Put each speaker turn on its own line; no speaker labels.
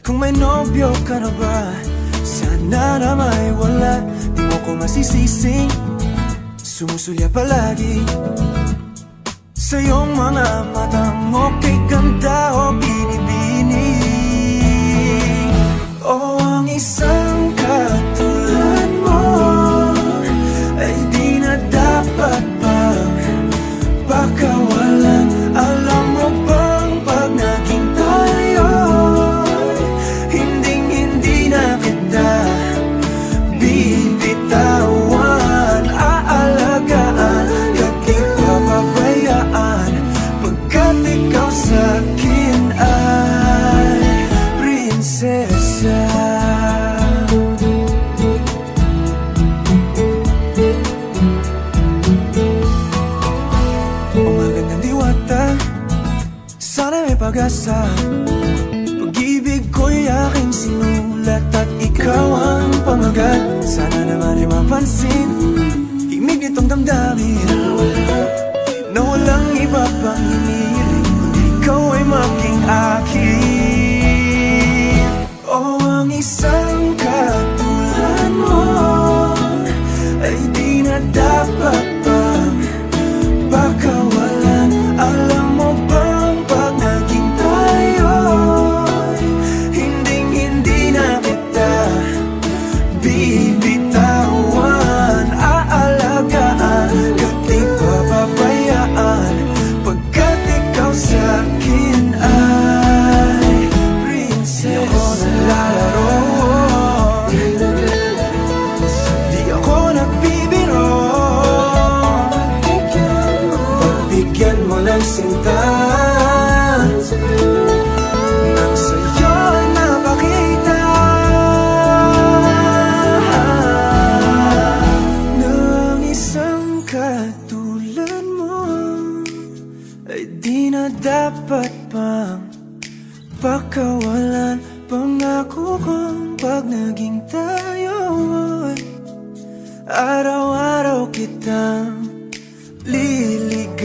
Kung may nobyo ka na ba, sana na may wala. Di mo ko masisising sumusulya palagi sa iyong mga mata mo. Kay ganda o binibini, o ang isang katulad mo ay di na dapat pang pakawalan. Alam mo bang pag naging tayo, hinding-hindi na kita bibitawan. Aalagaan at di papabayaan, pagkat ikaw sa'kin ay prinsesa. Sana may pag-asa, pag-ibig ko'y aking sinulat at ikaw ang pamagat. Sana naman ay mapansin himig nitong damdamin na walang iba pang hinihiling kundi ikaw ay maging akin. O ang isang katulad mo ay di na dapat pang pakawalan. Alam mo ba bibitawan, aalagaan at di papabayaan, pagkat ikaw sa'kin ay prinsesa. Di ako naglalaro, di ako nagbibiro, pagbigyan mo ng sinta nang sa'yo napakita katulad mo ay di na dapat pang pakawalan. Pangako kong pag naging tayo, araw-araw kitang liligawan.